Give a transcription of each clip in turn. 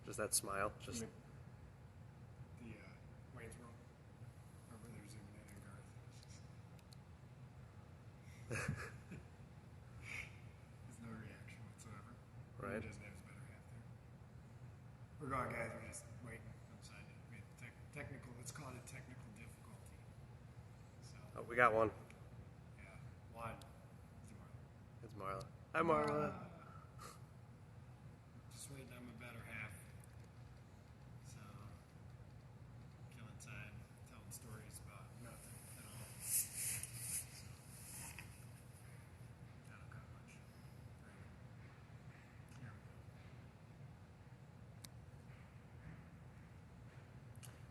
Just that smile. Just The Wayne's World. Remember they're zooming in on Garth. There's no reaction whatsoever. Right. He doesn't have his better half there. We're going, guys. We're just waiting outside. We had technical. Let's call it a technical difficulty. So. oh, we got one. Yeah. One. It's Marla. Hi, Marla. Just waiting on my better half. So, killing time, telling stories about nothing at all. So, that'll cut much. Right. Here we go.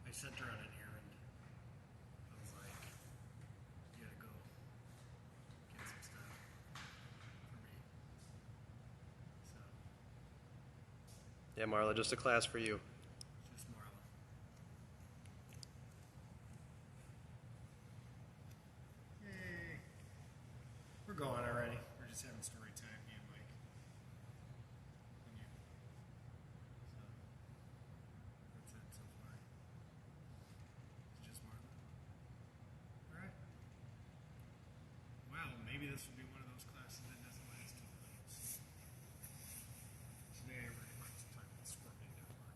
I sent her on an errand. I was like, you gotta go get some stuff for me. So, Yeah, Marla, just a class for you. just Marla. Hey. We're going already. We're just having story time, me and Mike. And you. So, that's it so far. It's just Marla. Alright. Well, maybe this will be one of those classes that doesn't last too long. Today we're going to talk about Scorpion Network.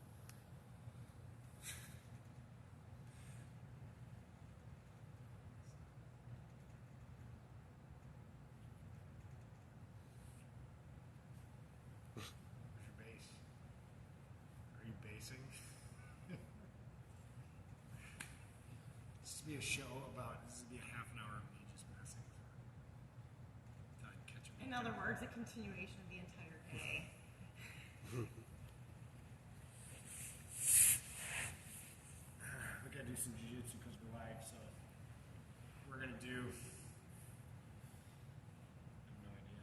Where's your base? Are you basing? This would be a show about, this would be a half an hour of me just messing with her. Thought I'd catch me. In other words, a continuation of the entire day. We gotta do some jiu-jitsu because we're live, so we're gonna do. I have no idea.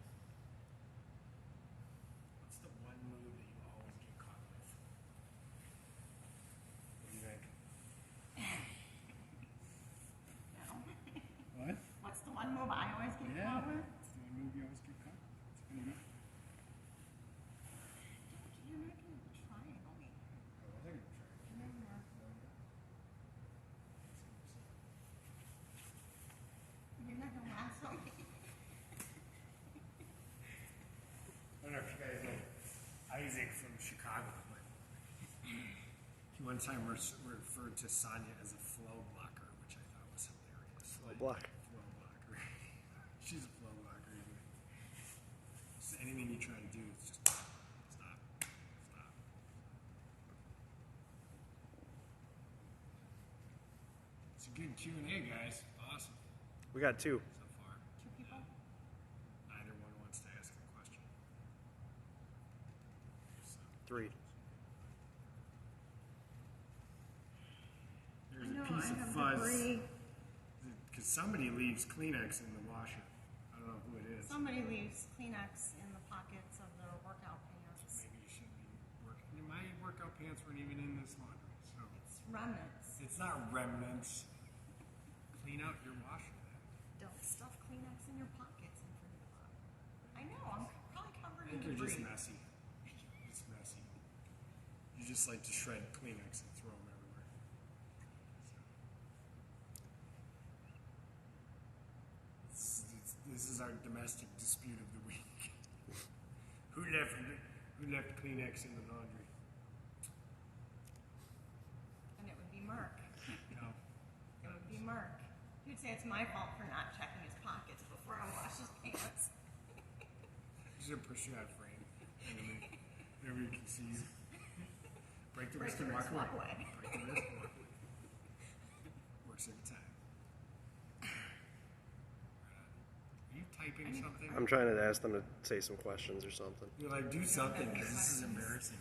What's the one move that you always get caught with? What do you think? No. What? What's the one move I always get caught with? What's the one move you always get caught with? It's good enough. You're not going to triangle me. Oh, I think I'm trying. No more. You're not going to lasso me. I don't know if you guys know Isaac from Chicago, but he one time referred to Sonya as a flow blocker, which I thought was hilarious. Flow block. Flow blocker. She's a flow blocker. Isn't it? Just anything you try to do, it's just stop. It's a good Q&A, guys. Awesome We got two. so far. Two people? Either one wants to ask a question. So. Three. There's I know, a piece I of have fuzz debris. because somebody leaves Kleenex in the washer. I don't know who it is. Somebody leaves Kleenex in the pockets of their workout pants. Maybe you should be working. My workout pants weren't even in this laundry, so It's remnants. it's not remnants. Clean out your washer. Don't stuff Kleenex in your pockets in front of the bottom. I know, I'm probably covered I in think you're just debris. messy. It's messy. You just like to shred Kleenex and throw them everywhere. So. This is our domestic dispute of the week. Who left Kleenex in the laundry? And it would be Mark. No. It would be Mark. He'd say it's my fault for not checking his pockets before I wash his pants. You should push you out of frame. Everybody can see you. Break the wrist and walk away. Break the wrist and walk away. Works every time. Are you typing something? I'm trying to ask them to say some questions or something. You're like, do something because this is embarrassing.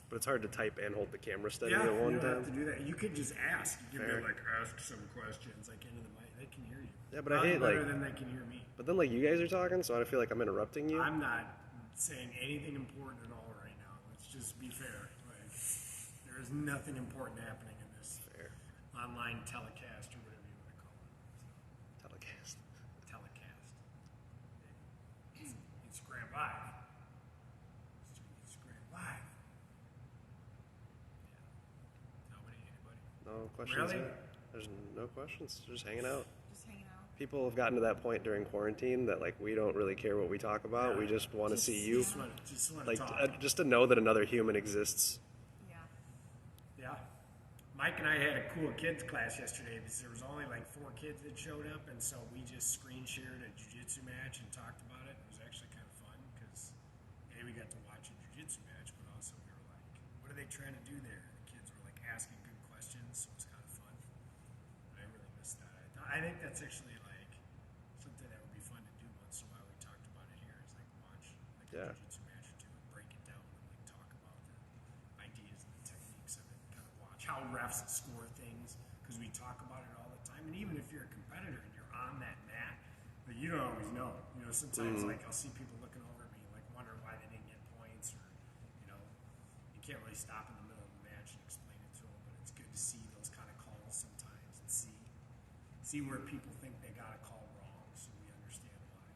But it's hard to type and hold the camera steady Yeah, at you one don't have to time. do that. You could just ask. You could Fair. be like, ask some questions, like into the mic. They can hear you. Yeah, but I Probably hate, better like- than they can hear me. But then, like, you guys are talking, so I feel like I'm interrupting you. I'm not saying anything important at all right now. Let's just be fair. Like, there is nothing important happening in this Fair. online telecast or whatever you want to call it. Telecast. Telecast. Instagram Live. No questions Really? yet. There's no questions. Just hanging out. Just hanging out. People have gotten to that point during quarantine that like we don't really care what we talk about. We just want to Just- see you, Just want to like talk. just to know that another human exists. Yeah. Yeah. Mike and I had a cool kids class yesterday because there was only like 4 kids that showed up, and so we just screen shared a jiu-jitsu match and talked about it. It was actually kind of fun because we got to watch a jiu-jitsu match, but also we were like, what are they trying to do there? The kids were like asking good questions, so it was kind of fun. But I really missed that. I think that's actually like something that would be fun to do once in a while. We talked about it here. Is like watch like Yeah. a jiu-jitsu match or two and break it down and like talk about the ideas and the techniques of it. Kind of watch how refs score things because we talk about it all the time. And even if you're a competitor and you're on that mat, but you don't always know. You know, sometimes like I'll see people looking over at me like wondering why they didn't get points, or you know, you can't really stop in the middle of the match and explain it to them. But it's good to see those kind of calls sometimes and see where people think they got a call wrong, so we understand why.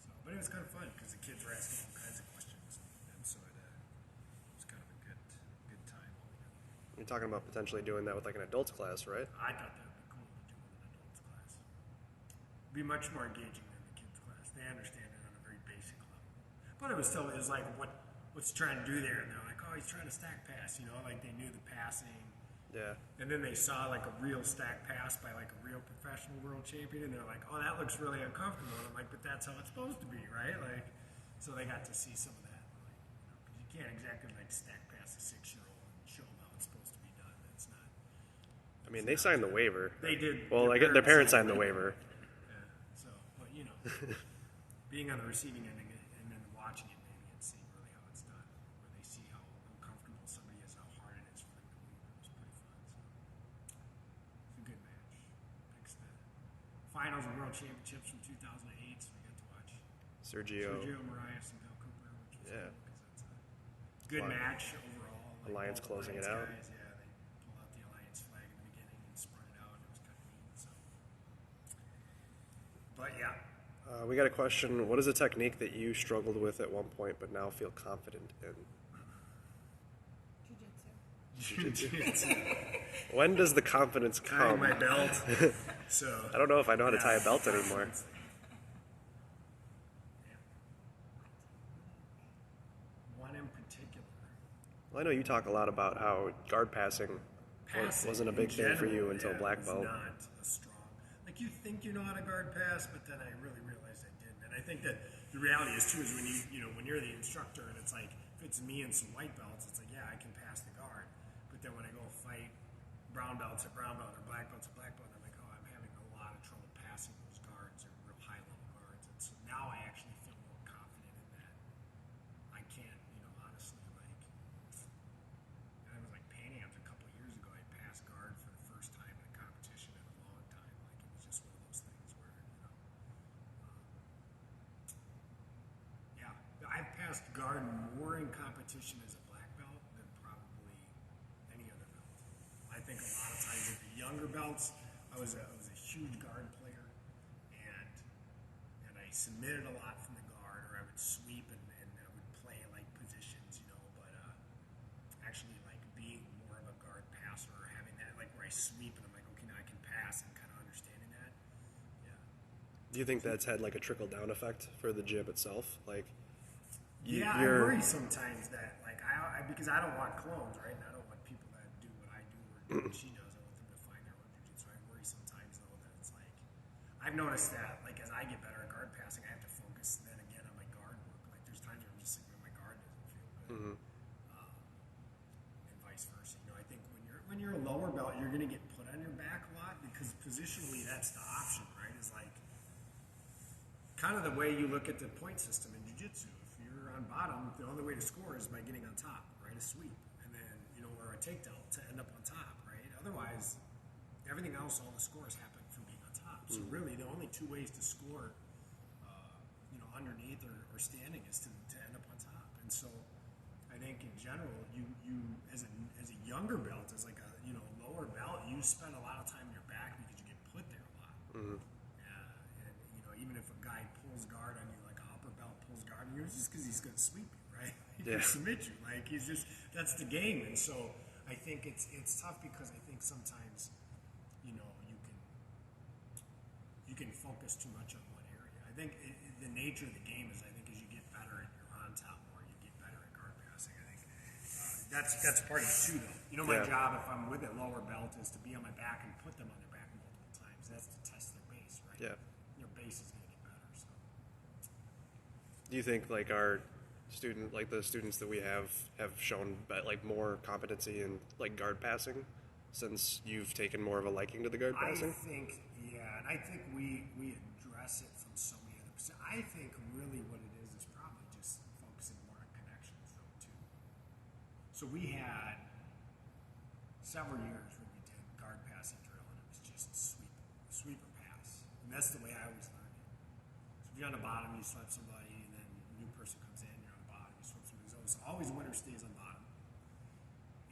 So, but it was kind of fun because the kids were asking all kinds of questions, and so it was kind of a good time altogether. You're talking about potentially doing that with like an adults class, right? I thought that would be cool to do with an adults class. Be much more engaging than the kids class. They understand it on a very basic level. But it was like what's he trying to do there? And they're like, oh, he's trying to stack pass. You know, like they knew the passing. Yeah. And then they saw like a real stack pass by like a real professional world champion, and they're like, oh, that looks really uncomfortable. And I'm like, but that's how it's supposed to be, right? Like, so they got to see some of that. Like, you know, 'cause you can't exactly like stack pass a 6-year-old and show them how it's supposed to be done. That's not. I mean, they signed the waiver. They did. Well, like their parents signed the waiver. Yeah. So, but you know, being on the receiving end and then watching it maybe and seeing really how it's done, where they see how uncomfortable somebody is, how hard it is for them to move. It was pretty fun. So, it's a good match. Picks the finals of World Championships from 2008, so we got to watch Sergio. Sergio Moraes and Bill Cooper, which was Yeah. cool because that's a good Alliance- match overall. Like Alliance both closing it Alliance out. Guys, yeah, they pulled out the Alliance flag in the beginning and spread it out. It was kind of neat. So, but yeah. We got a question. What is a technique that you struggled with at one point but now feel confident in? Jiu-jitsu. When does the confidence Tying come? my belt. So I don't know if I know how to tie a belt anymore. One in particular. Well, I know you talk a lot about how guard passing wasn't a big in thing for you general, until yeah, black is belt. Not a strong. Like you think you know how to guard pass, but then I really realized I didn't. And I think that the reality is too is when when you're the instructor and it's like if it's me and some white belts, it's like yeah I can pass the guard, but then when I go fight brown belts at brown belt or black belts at black belt, I'm like oh I'm having a lot of trouble passing those guards or real high level guards, and so now I actually feel more confident in that. I can't honestly like. I was like Pan Ams a couple of years ago. I passed guard for the first time in a competition in a long time. Like it was just one of those things where yeah, I've passed guard more in competition as a black belt than probably any other belt. I think a lot of times with the younger belts, I was a huge guard player, and I submitted a lot from the guard, or I would sweep and I would play like positions, but actually like being more of a guard passer or having that like where I sweep and I'm like okay now I can pass and kind of understanding that. Yeah. Do you think that's had like a trickle down effect for the jib itself? Like, Yeah, I worry sometimes that like I because I don't want clones, right? And I don't want people that do what I do or do what she does. I want them to find their own jiu-jitsu. I worry sometimes though that it's like I've noticed that like as I get better at guard passing, I have to focus then again on my guard work. Like there's times where I'm just like my guard doesn't feel good, and vice versa. I think when you're a lower belt, you're gonna get put on your back a lot because positionally that's the option, right? Is like kind of the way you look at the point system in jiu-jitsu. If you're on bottom, the only way to score is by getting on top, right? A sweep, and then or a takedown to end up on top, right? Otherwise, everything else, all the scores happen from being on top. So really, the only two ways to score, underneath or standing is to end up on top. And so, I think in general, you as a younger belt, as like a lower belt, you spend a lot of time in your back because you get put there a lot. And even if a guy pulls guard on you, like an upper belt pulls guard on you, it's just because he's going to sweep you, right? He can submit you. Like he's just that's the game. And so I think it's tough because I think sometimes, you know, you can focus too much on one area. I think the nature of the game is, I think, as you get better and you're on top more, you get better at guard passing. I think that's part of it too, though. You know, my Yeah. job if I'm with a lower belt is to be on my back and put them on their back multiple times. That's to test their base, right? Yeah. Your base is going to get better. So Do you think like the students that we have shown like more competency in like guard passing since you've taken more of a liking to the guard passing? I think, yeah, and I think we address it from so many other perspectives. I think really what it is probably just focusing more on connections, though, too. So we had several years where we did guard passing drill, and it was just sweep or pass, and that's the way I always learned it. So if you're on the bottom, you slap somebody, and then a new person comes in, you're on the bottom, you swap somebody. So always winner stays on bottom,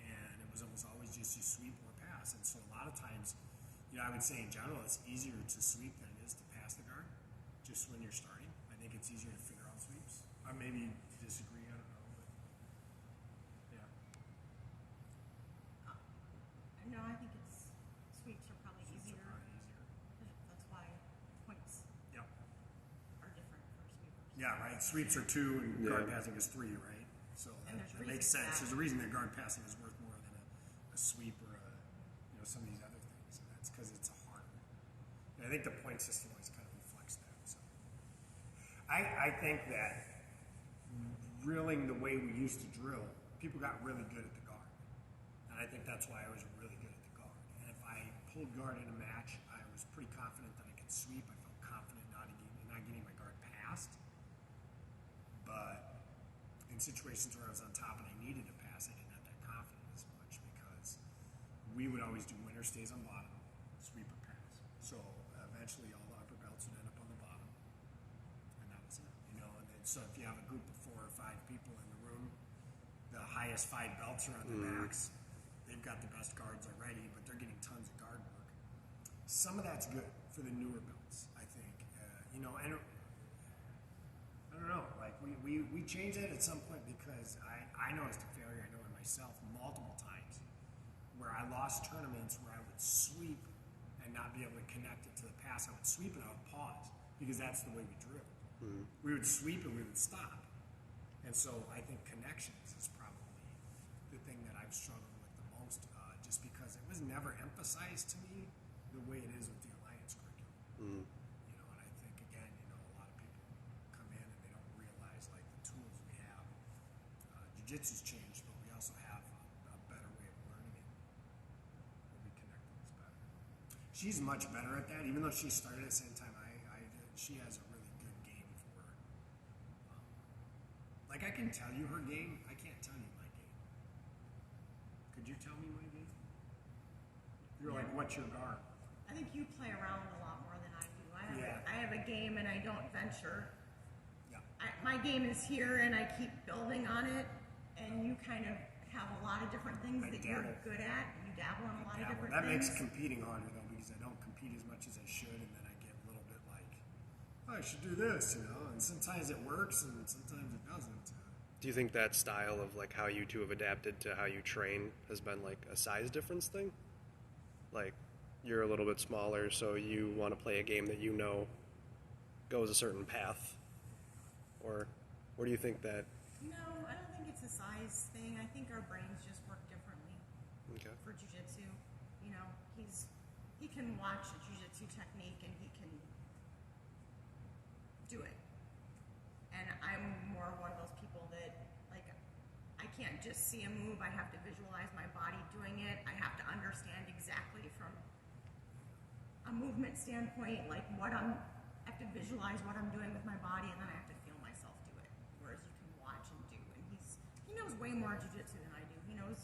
and it was almost always just you sweep or pass. And so a lot of times, you know, I would say in general, it's easier to sweep than it is to pass the guard. Just when you're starting, I think it's easier to figure out sweeps. Or maybe disagree. I don't know, but yeah. No, I think it's sweeps are probably Sweeps easier. are probably easier. That's why points Yep. are different for sweepers. Yeah, right. Sweeps are 2 and guard passing is 3, right? So And that, there's that makes reasons for sense. that. There's a reason that guard passing is worth more than a sweep or some of these other things, and that's because it's a harder. And I think the point system always kind of reflects that. So I think that drilling the way we used to drill, people got really good at the guard, and I think that's why I was really good at the guard. And if I pulled guard in a match, I was pretty confident that I could sweep. I felt confident not getting my guard passed. But in situations where I was on top and I needed to pass, I didn't have that confidence as much because we would always do winner stays on bottom, sweep or pass. So eventually all the upper belts would end up on the bottom, and that was it. You know, and then, so if you have a group of 4 or 5 people in the room, the highest 5 belts are on their backs. They've got the best guards already, but they're getting tons of guard work. Some of that's good for the newer belts, I think. You know, and I don't know. Like we changed it at some point because I noticed a failure. I know in myself multiple times where I lost tournaments where I would sweep and not be able to connect it to the pass. I would sweep and I would pause because that's the way we drilled. We would sweep and we would stop. And so I think connections is probably the thing that I've struggled with the most, just because it was never emphasized to me the way it is with the Alliance curriculum. You know, and I think again, you know, a lot of people come in and they don't realize like the tools we have. Jiu-jitsu's changed, but we also have a better way of learning it. Where we connect things better. She's much better at that, even though she started at the same time I did. She has a really good game for her. Like I can tell you her game, I can't tell you my game. Could you tell me my game? You're like, what's your guard? I think you play around a lot more than I do. Yeah. I have a game and I don't venture. Yeah. My game is here and I keep building on it, and you kind of have a lot of different things I that you're dabble. good at. You dabble in a lot of Yeah, well, different that things. makes competing harder though because I don't compete as much as I should, and then I get a little bit like, oh, I should do this, you know. And sometimes it works, and sometimes it doesn't. Do you think that style of like how you two have adapted to how you train has been like a size difference thing? Like you're a little bit smaller, so you want to play a game that you know goes a certain path, or do you think that? No, I don't think it's a size thing. I think our brains just work differently Okay. for jiu-jitsu. You know, he can watch a jiu-jitsu technique and he can do it. And I'm more one of those people that, like, I can't just see a move. I have to visualize my body doing it. I have to understand exactly from a movement standpoint, like I have to visualize what I'm doing with my body, and then I have to feel myself do it. Whereas you can watch and do, and he knows way more jiu-jitsu than I do. He knows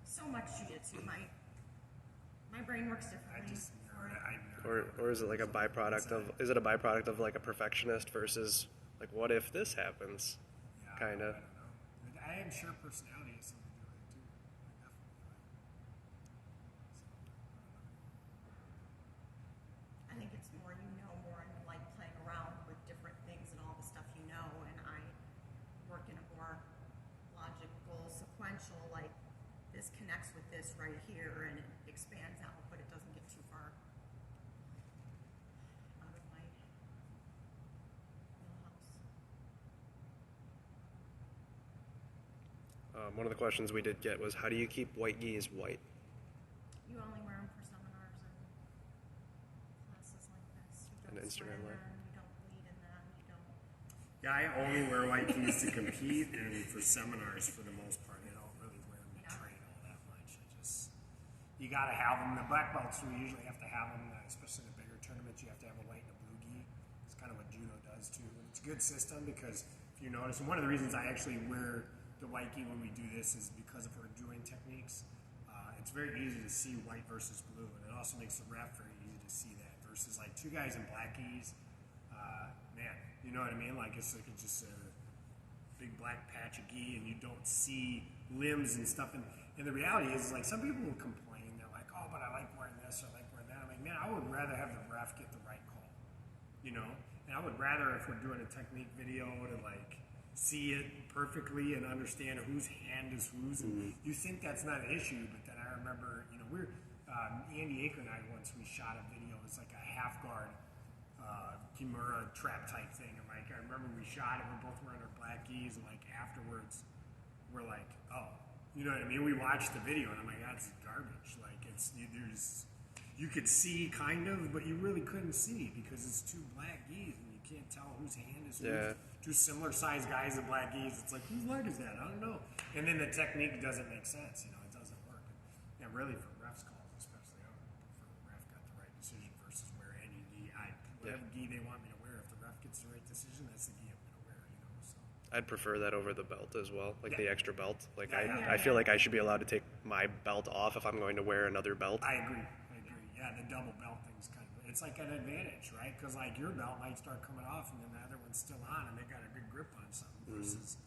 so much jiu-jitsu. My brain works I differently. just nerd. Or is it like a byproduct of? Is it a byproduct of like a perfectionist versus like what if this happens? Yeah, Kind of. I don't know. I am sure personality has something to do with it too. Definitely. I think it's more you know more and you like playing around with different things and all the stuff you know, and I work in a more logical, sequential, like this connects with this, One of the questions we did get was, how do you keep white gis white? You only wear them for seminars and classes like this. You And don't Instagram sweat in Live. them, you don't bleed in them, you don't. Yeah, I only wear white keys to compete and for seminars for the most part. I don't really wear them to Yeah. train all that much. You got to have them. The black belts, we usually have to have them, especially in the bigger tournaments. You have to have a white and a blue gi. It's kind of what judo does too. And it's a good system because if you notice, and one of the reasons I actually wear the white gi when we do this is because of our judoing techniques. It's very easy to see white versus blue, and it also makes the ref very easy to see that versus like two guys in black gis. Man, you know what I mean? Like it's just a big black patch of gi, and you don't see limbs and stuff. And the reality is, like, some people will complain. They're like, "Oh, but I like wearing this, or I like wearing that." I'm like, man, I would rather have the ref get the right call, you know. And I would rather, if we're doing a technique video, to like see it perfectly and understand whose hand is whose. And you think that's not an issue, but then I remember, you know, Andy Aker and I once we shot a video. It's like a half guard Kimura trap type thing. And like I remember we shot it. We're both wearing our black gis, and like afterwards, we're like, oh, you know what I mean? We watched the video, and I'm like, that's garbage. Like you could see kind of, but you really couldn't see because it's two black gis, and you can't tell whose hand is whose. Two similar sized guys in black gis. It's like, whose leg is that? I don't know. And then the technique doesn't make sense. You know, it doesn't work. Yeah, really for refs calls, especially, I would prefer the ref got the right decision versus wear any gi. Whatever gi they want me to wear, if the ref gets the right decision, that's the gi I'm going to wear. You know, so. I'd prefer that over the belt as well, like the extra belt. Like Yeah. I feel like I should be allowed to take my belt off if I'm going to wear another belt. I agree. Yeah, the double belt thing's kind of, it's like an advantage, right? Because like your belt might start coming off, and then the other one's still on, and they got a good grip on something. Versus,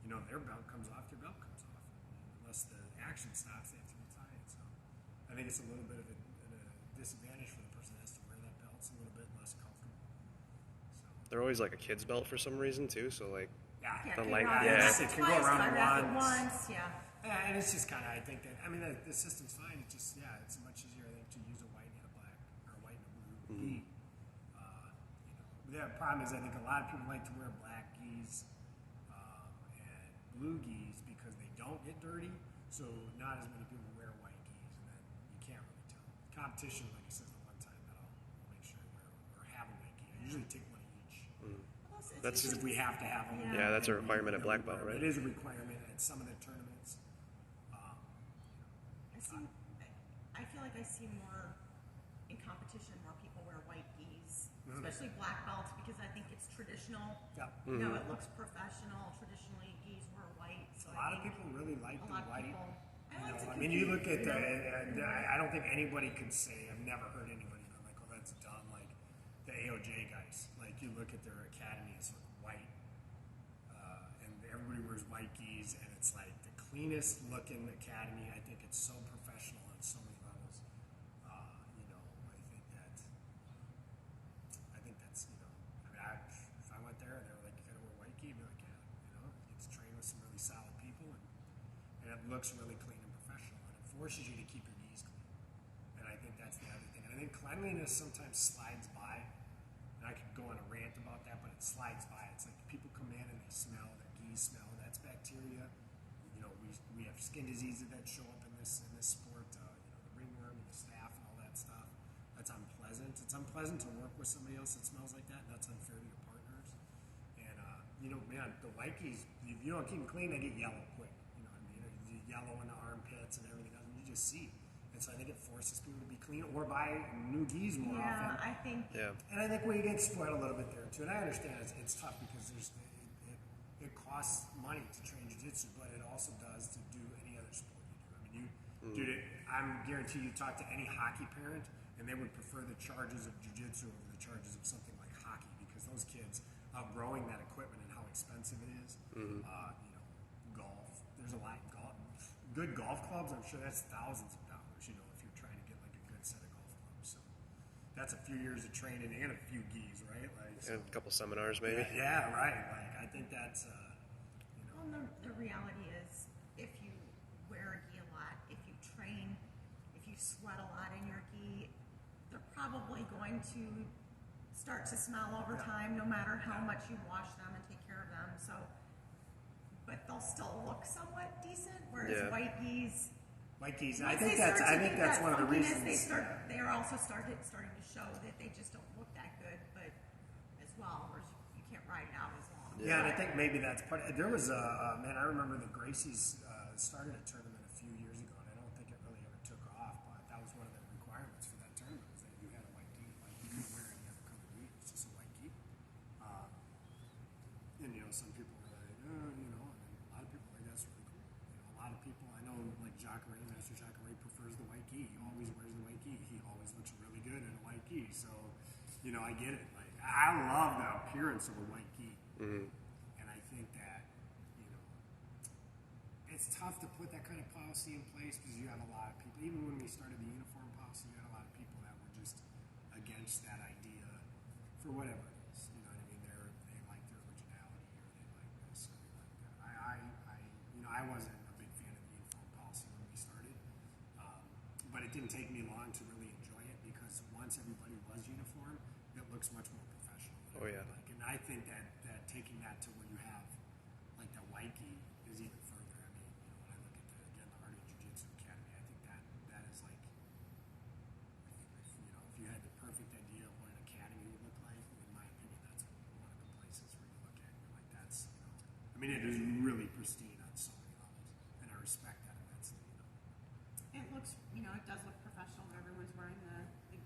you know, their belt comes off, their belt comes off. And unless the action stops, they have to retie it. So I think it's a little bit of a disadvantage for the person that has to wear that belt. It's a little bit less comfortable. So They're always like a kid's belt for some reason too. So like, yeah, The Can't leg- go around yeah. once, It can go twice, around I wrap it once. once, yeah. yeah, and it's just kind of, I think that, I mean, the system's fine. It's just, yeah, it's much easier, I think, to use a white and a black, or a white and a blue gi. You know, the problem is, I think a lot of people like to wear black gis and blue gis because they don't get dirty. So not as many people wear white gis, and then you can't really tell. Competition, like I said the one time, that I'll make sure I wear or have a white gi. I usually take one of each. That's Because if we have to have them, Yeah, that's a requirement at black belt, right? It is a requirement at some of the tournaments. I feel like I see more in competition, more people wear white gis, especially black belts, because I think it's traditional. Yeah. You know, it looks professional. Traditionally, gis were white. So A lot of people really like a the lot of white. people. I like to I mean, you look at compete, I don't think anybody could say, I've never heard anybody go like, oh, that's dumb. Like the AOJ guys, like you look at their academies with white, and everybody wears white gis, and it's like the cleanest looking academy. I think it's so professional on so many levels. You know, I think that's, you know, I mean, if I went there and they were like, you gotta wear white gi, I'd be like, yeah, you know, you get to train with some really solid people, and it looks really clean and professional, and it forces you to keep your gis clean. And I think that's the other thing. And I think cleanliness sometimes slides by, and I could go on a rant about that, but it slides by. It's like people come in and they smell, their gis smell, that's bacteria. You know, we have skin diseases that show up in this sport, you know, the ringworm and the staph and all that stuff. That's unpleasant. It's unpleasant to work with somebody else that smells like that, and that's unfair to your partners. And, you know, man, the white gis, if you don't keep them clean, they get yellow quick. You know what I mean? The yellow in the armpits and everything else, you just see. And so I think it forces people to be clean or buy new gis more often. Yeah, I think. Yeah. And I think we get spoiled a little bit there too. And I understand it's tough because it costs money to train jiu-jitsu, but it also does to do any other sport you do. I mean, dude, I'm guarantee you talk to any hockey parent, and they would prefer the charges of jiu-jitsu over the charges of something like hockey because those kids outgrowing that equipment and how expensive it is. You know, golf. There's a lot of golf. Good golf clubs, I'm sure that's thousands of dollars. You know, if you're trying to get like a good set of golf clubs. So that's a few years of training and a few gis, right? Like, so, And a couple seminars maybe. yeah, right. Like I think that's, you know, Well, the reality is, if you wear a gi a lot, if you train, if you sweat a lot in your gi, they're probably going to start to smell over time, no matter how much you wash them and take care of them. So but they'll still look somewhat decent. Whereas Yeah. white gis, White geese. once I think they that's start to get that one of the funkiness, reasons. they are also starting to show that they just don't look that good, but as well, whereas you can't ride it out as long. Yeah, and I think maybe that's part. There was a man. I remember the Gracies started a tournament a few years ago, and I don't think it really ever took off. But that was one of the requirements for that tournament was that you had a white gi. Like you couldn't wear any other color gi. It's just a white gi. And some people were like, and then a lot of people were like that's really cool. A lot of people I know, like Jacare, Master Jacare prefers the white gi. He always wears the white gi. He always looks really good in a white gi. So, I get it. Like I love the appearance of a white gi. Mm-hmm. And I think that, it's tough to put that kind of policy in place because you have a lot of people, even when we started the uniform policy, you had a lot of people that were just against that idea for whatever it is. You know what I mean? They like their originality or they like this or they like that. I wasn't a big fan of the uniform policy when we started, but it didn't take me long to really enjoy it because once everybody was uniform, it looks much more professional. Oh, yeah. And I think that taking that to where you have like the white gi is even further. I mean, when I look at the Art of Jiu-Jitsu Academy, I think that is like, if you had the perfect idea of what an academy would look like, in my opinion, that's one of the places where you look at it, you're like, that's, I mean, it is really pristine on so many levels, and I respect that immensely. It looks, it does look professional when everyone's wearing the gi.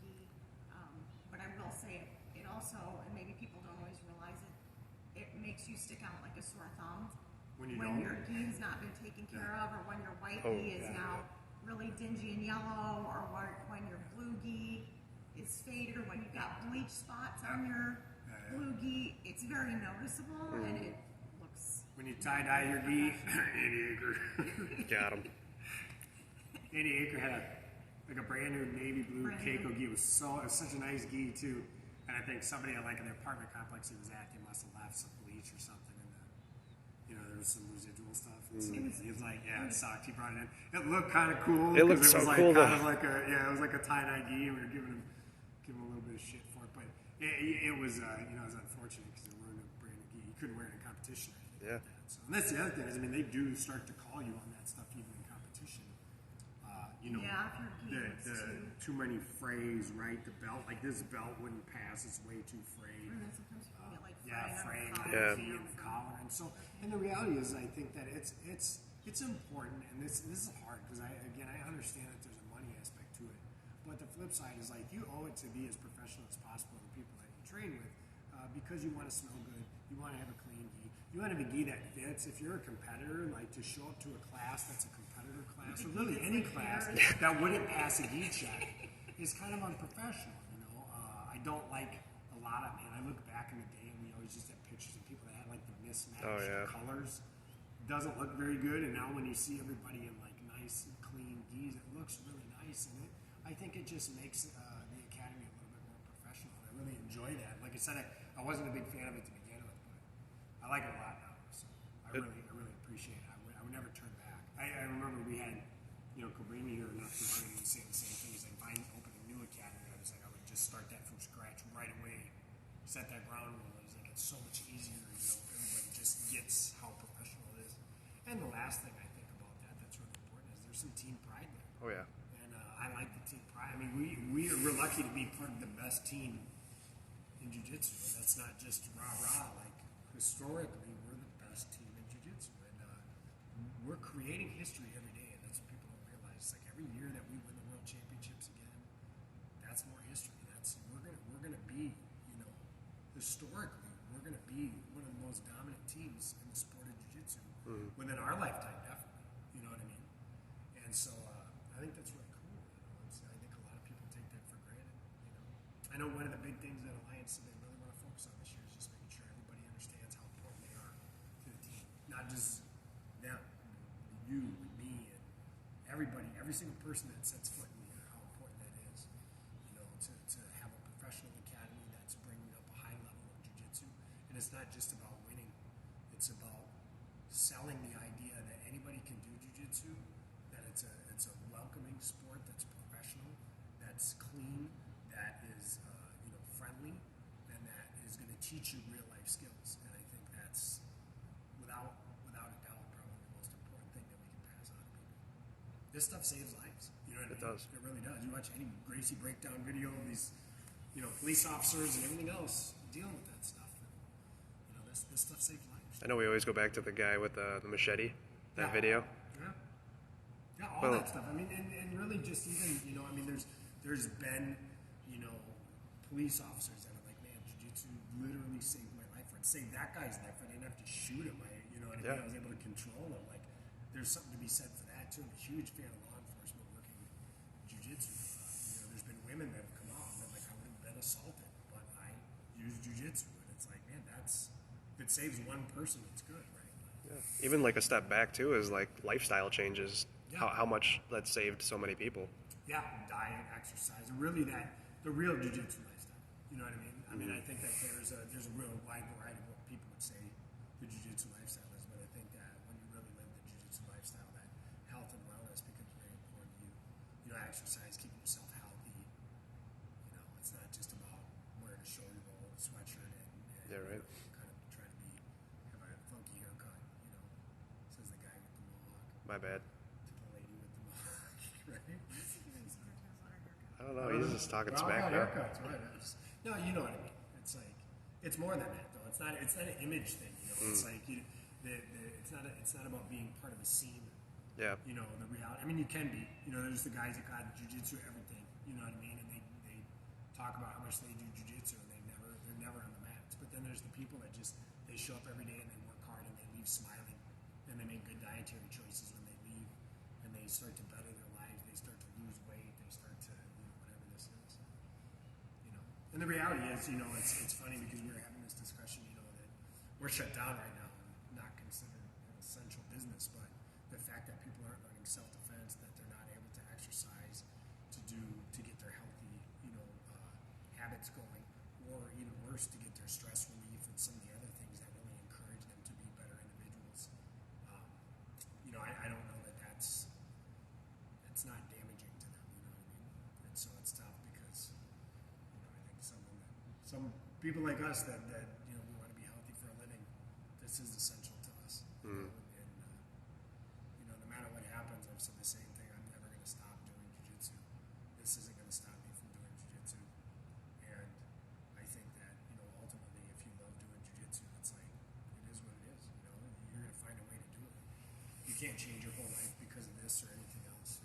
But I will say it also, and maybe people don't always realize it, it makes you stick out like a sore thumb When your gi's not been taken care of, or when your white gi is now really dingy and yellow, or when your blue gi is faded, or when you've got bleach spots on your blue gi. It's very noticeable, and it looks. When you tie-dye your gi, Andy Aker. Got him. Andy Aker had a brand new navy blue Keiko gi. It was such a nice gi too. And I think somebody in their apartment complex he was at, they must have left some bleach or something in there was some residual stuff. And so he was like, yeah, it sucked. He brought it in. It looked kind of cool. It looked was so like cool, kind though. of like it was like a tie-dye gi, and we were giving him a little bit of shit for it. But it was, it was unfortunate because they weren't a brand new gi. You couldn't wear it in competition. Yeah. Like that. So, and that's the other thing is, they do start to call you on that stuff even in competition. Yeah, if your gi is Too many frays, right? The belt, like this belt wouldn't pass. It's way too frayed. And then sometimes you can get Fraying on fraying the Yeah. gi and the collar, and so. And the reality is, I think that it's important, and this is hard because I understand that there's a money aspect to it, but the flip side is like you owe it to be as professional as possible to the people that you train with, because you want to smell good, you want to have a clean gi, you want to have a gi that fits. If you're a competitor, like to show up to a class that's a competitor class, or really any class that wouldn't pass a gi check, is kind of unprofessional. I don't like a lot of. I look back in the day, and we always just had pictures of people that had like the mismatched colors. Doesn't look very good, and now when you see everybody in like nice, clean gis, it looks really nice, and I think it just makes the academy a little bit more professional. I really enjoy that. Like I said, I wasn't a big fan of it to begin with, but I like it a lot now. So I really appreciate it. I would never turn back. I remember we had, Cabrini here not too long ago saying the same thing. He's like, if I open a new academy, I would just start that from scratch right away, set that ground rule. He's like, it's so much easier, if everybody just gets how professional it is. And the last thing I think about that's really important is there's some team pride there. Oh, yeah. And I like the team pride. I mean, we're lucky to be part of the best team in jiu-jitsu. And that's not just rah-rah. Like, historically, we're the best team in jiu-jitsu. And we're creating history every day, and that's what people don't realize. It's like every year that we win the world championships again, that's more history. We're gonna be, historically, we're gonna be one of the most dominant teams in the sport of jiu-jitsu within our lifetime, definitely. You know what I mean? And so I think that's really cool. I think a lot of people take that for granted. I know one of the big things that Alliance they really want to focus on this year is just making sure everybody understands how important they are to the team. Not just them, you, and me, and everybody, every single person that sets foot in here, how important that is. To have a professional academy that's bringing up a high level of jiu-jitsu. And it's not just about winning. It's about selling the idea that anybody can do jiu-jitsu, that it's a welcoming sport that's professional, that's clean, that is friendly, and that is going to teach you real life skills. And I think that's without a doubt this stuff saves lives. You know what It I mean? does. It really does. You watch any Gracie breakdown video of these, police officers and everything else dealing with that stuff. And, this stuff saves lives. I know we always go back to the guy with the machete, that Yeah. video. Yeah. Yeah, all Well- that stuff. I mean, and really just even, there's been, police officers that are like, man, jiu-jitsu literally saved my life. Or it saved that guy's life. I didn't have to shoot him. Yeah. I was able to control him. Like, there's something to be said for that, too. I'm a huge fan of law enforcement working jiu-jitsu. There's been women that have come out and been like, I would have been assaulted, but I used jiu-jitsu. And it's like, man, if it saves one person, it's good, right? Yeah. Even like a step back too is like lifestyle changes. Yeah. How much that saved so many people. Yeah, diet, exercise, and really the real jiu-jitsu lifestyle. You know what I mean? I mean, I think that there's a real wide variety of what people would say the jiu-jitsu lifestyle is, but I think that when you really live the jiu-jitsu lifestyle, that health and wellness becomes very important to you. Exercise, keeping yourself healthy. It's not just about wearing a shoulder roll, sweatshirt, and Yeah, right. kind of trying to have a funky haircut. Says the guy with the mohawk My bad. to the lady with the mohawk, right? I don't know. He's just talking Well, smack yeah, now. haircuts, right? No, you know what I mean. It's like it's more than that, though. It's not an image thing. It's like it's not about being part of a scene. Yeah. The reality. I mean, you can be. There's the guys that got jiu-jitsu, everything. You know what I mean? And they talk about how much they do jiu-jitsu, and they're never on the mats. But then there's the people that just they show up every day and they work hard and they leave smiling, and they make good dietary choices when they leave, and they start to better their lives. They start to lose weight. They start to whatever this is. And the reality is, it's funny because we were having this discussion. That we're shut down right now and not considered an essential business, but the fact that people aren't learning self-defense, that they're not able to exercise to get their healthy, habits going, or even worse, to get their stress relief and some of the other things that really encourage them to be better individuals. I don't know that that's not damaging to them. You know what I mean? And so it's tough because I think some people like us that we want to be healthy for a living, this is essential to us. And no matter what happens, I've said the same thing. I'm never going to stop doing jiu-jitsu. This isn't going to stop me from doing jiu-jitsu. And I think that ultimately, if you love doing jiu-jitsu, it's like it is what it is. You're going to find a way to do it. You can't change your whole life because of this or anything else.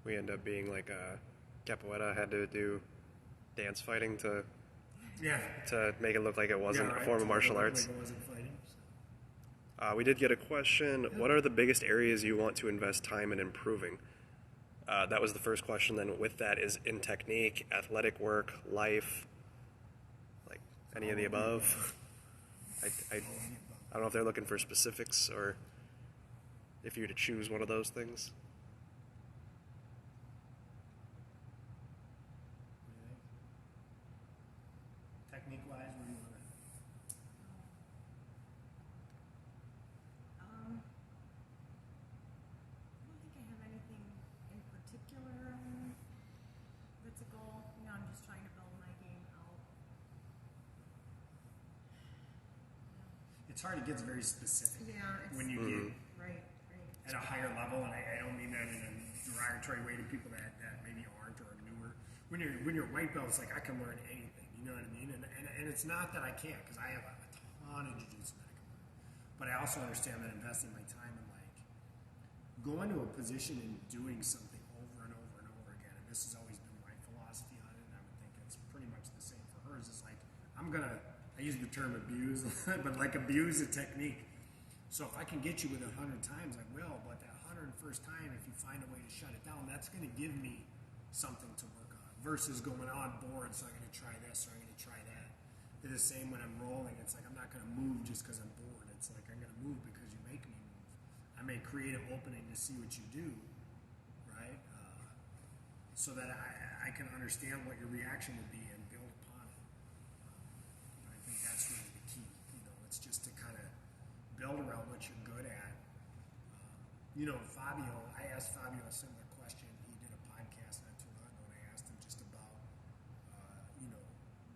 We end up being like Capoeira had to do dance fighting to Yeah. make it look like it wasn't Yeah, right. a form of martial Like arts. it wasn't fighting. So. We did get a question. What are the biggest areas you want to invest time in improving? That was the first question. Then with that is in technique, athletic work, life, like any of the above. I don't know if they're looking for specifics or if you were to choose one of those things. Technique-wise, where do you want to? I don't think I have anything in particular that's a goal. I'm just trying to build my game out. It's hard. It gets very specific. Yeah, it's When you get right. at a higher level, and I don't mean that in a derogatory way to people that maybe aren't or are newer. When you're a white belt, it's like I can learn anything. You know what I mean? And it's not that I can't, because I have a ton of jiu-jitsu that I can learn. But I also understand that investing my time in going to a position and doing something over and over and over again. And this has always been my philosophy on it, and I would think it's pretty much the same for hers. Is like I use the term abuse, but abuse a technique. So if I can get you with 100 times, I will. But that 101st time, if you find a way to shut it down, that's going to give me something to work on. Versus going on board, so I'm going to try this or I'm going to try that. They're the same when I'm rolling. It's like I'm not going to move just because I'm bored. It's like I'm going to move because you make me move. I may create an opening to see what you do, right? So that I can understand what your reaction would be and build upon it. But I think that's really the key. It's just to kind of build around what you're good at. Fabio, I asked Fabio a similar question. He did a podcast not too long ago, and I asked him just about,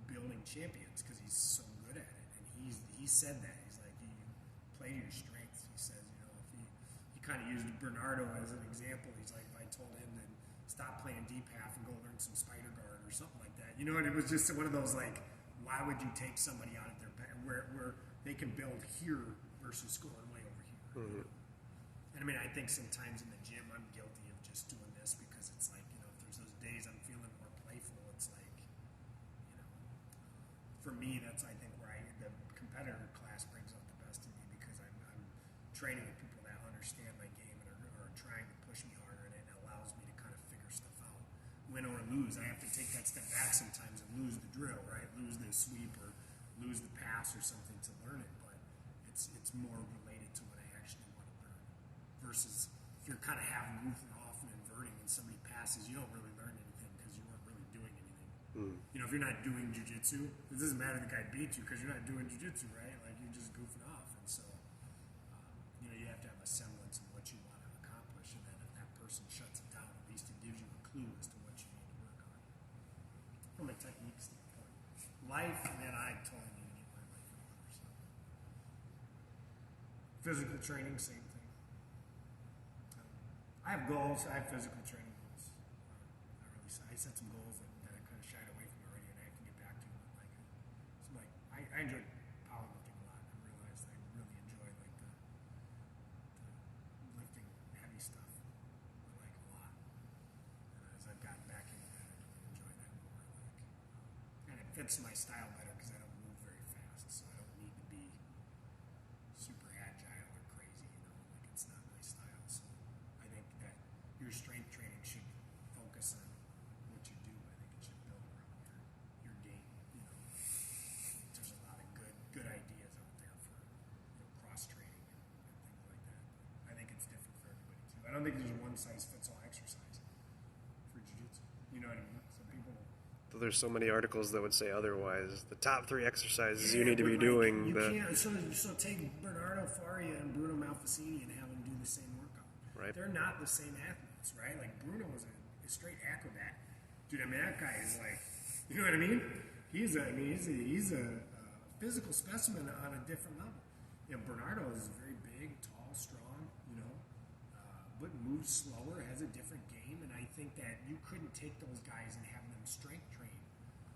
building champions because he's so good at it. And he said that. He's like, you play to your strengths. He says, if you kind of used Bernardo as an example. He's like, if I told him to stop playing deep half and go learn some spider guard or something like that, you know, and it was just one of those like, why would you take somebody out of their where they can build here versus going way over here? Mm-hmm. And I mean, I think sometimes in the gym I'm guilty of just doing this because it's like, you know, if there's those days I'm feeling more playful, it's like, you know, for me that's I think where the competitor class brings out the best in me because I'm training with people that understand my game and are trying to push me harder, and it allows me to kind of figure stuff out. Win or lose, I have to take that step back sometimes and lose the drill, right? Lose the sweep or lose the pass or something to learn it, but it's more related to what I actually want to learn. Versus if you're kind of half goofing off and inverting and somebody passes, you don't really learn anything because you weren't really doing anything. You know, if you're not doing jiu-jitsu, it doesn't matter if the guy beats you because you're not doing jiu-jitsu, right? Like you're just goofing off, and so you know you have to have a semblance of what you want to accomplish, and then if that person shuts it down, at least it gives you a clue as to what you need to work on from a technique standpoint. Life, man, I totally need to get my life in order. So. Physical training, same thing. I have goals. I have physical training goals. I set some goals that I kind of shied away from already, and I have to get back to. Like, I enjoy powerlifting a lot. I realized I really enjoy like the lifting heavy stuff. I like a lot. And as I've gotten back into that, I really enjoy that more. And it fits my style better because I don't move very fast, so I don't need to be super agile or crazy. You know, like it's not my style. So I think that your strength training should focus on what you do. I think it should build around your game. You know, there's a lot of good ideas out there for cross training and things like that. But I think it's different for everybody too. I don't think there's a one size fits all exercise for jiu-jitsu. You know what I mean? Some people. There's so many articles that would say otherwise. The top 3 exercises you need to be doing. You can't. So take Bernardo Faria and Bruno Malfacini and have them do the same workout. Right. They're not the same athletes, right? Like Bruno was a straight acrobat. Dude, I mean that guy is like, you know what I mean? He's a physical specimen on a different level. You know, Bernardo is very big, tall, strong. You know, but moves slower, has a different game, and I think that you couldn't take those guys and have them strength train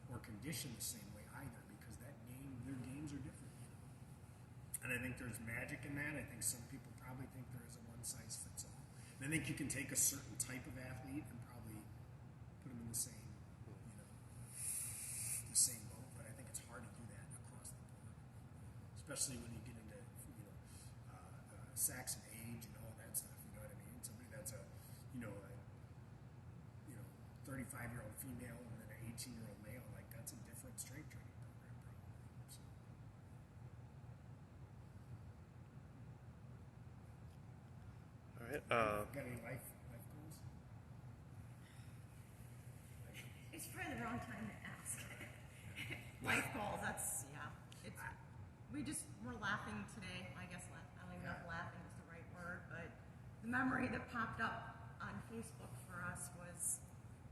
or condition the same way either, because their games are different. You know? And I think there's magic in that. I think some people probably think there is a one size fits all. And I think you can take a certain type of athlete and probably put them in the same, the same boat. But I think it's hard to do that across the board, especially when you get into Saxon age and all that stuff. You know what I mean? Somebody that's a 35-year-old female and then an 18-year-old male, like that's a different strength training program probably. So. All right. Got any life goals? It's probably the wrong time to ask. Life goals, we just were laughing today. I guess I don't even know if laughing is the right word, but the memory that popped up on Facebook for us was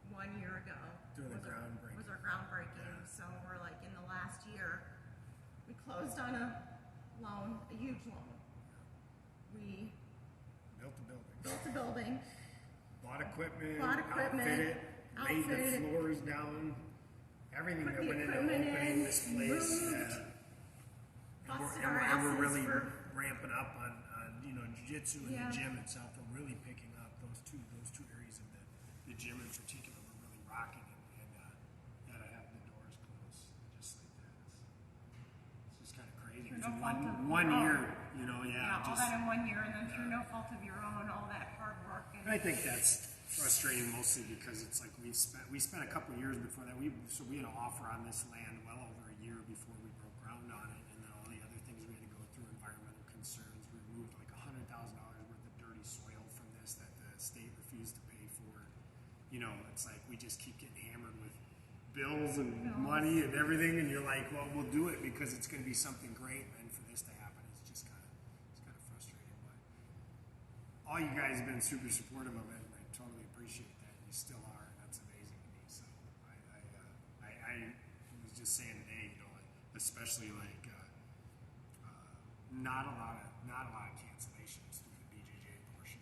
1 year ago. Was our groundbreaking. Yeah. So we're like in the last year, we closed on a loan, a huge loan. We Built the building. built a building. Bought equipment. Outfitted Laid the floors down. Everything Put that the went into equipment opening in, this place. moved, And busted our we're asses really for- ramping up on jiu-jitsu and Yeah. the gym itself. We're really picking up those two areas of the gym in particular. We're really rocking and gotta have the doors closed just like that. It's just kind of crazy. Through It's no fault of one your year, own. All just. that in 1 year, and then through no fault of your own, all that hard work. And I think that's frustrating mostly because it's like we spent a couple of years before that. We had an offer on this land well over a year before we broke ground on it, and then all the other things we had to go through, environmental concerns. We removed like $100,000 worth of dirty soil from this that the state refused to pay for. You know, it's like we just keep getting hammered with bills and money and everything, and you're like, well, we'll do it because it's going to be something great, and for this to happen, it's just kind of frustrating. But all you guys have been super supportive of it, and I totally appreciate that. You still are, and that's amazing to me. So I was just saying today, especially like not a lot of cancellations through the BJJ portion.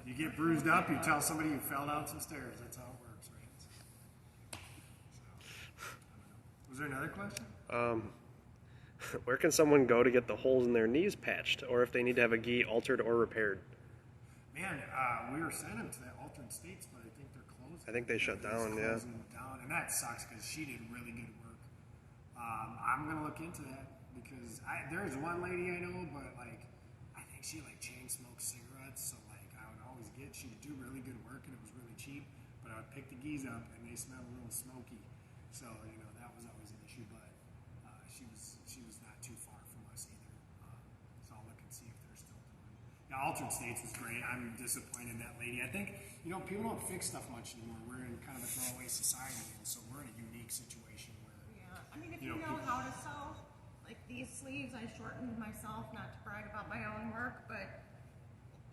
You get bruised up, you tell somebody you fell down some stairs. That's how it works, right? So, I don't know. Was there another question? Where can someone go to get the holes in their knees patched, or if they need to have a gi altered or repaired? Man, we were sent him to that Alternate States, but I think they're closed. I think they shut down, It's yeah. closing down, and that sucks because she did really good work. I'm gonna look into that because there's one lady I know, but like I think she like chain smokes cigarettes, so like I would always she would do really good work and it was really cheap, but I would pick the gis up and they smelled a little smoky, so that was always an issue. But she was not too far from us either, so I'll look and see if they're still doing. Yeah, Altered States was great. I'm disappointed in that lady. I think people don't fix stuff much anymore. We're in kind of a throwaway society, and so we're in a unique situation where. Yeah, I mean, if you know how to sew, like these sleeves, I shortened myself, not to brag about my own work, but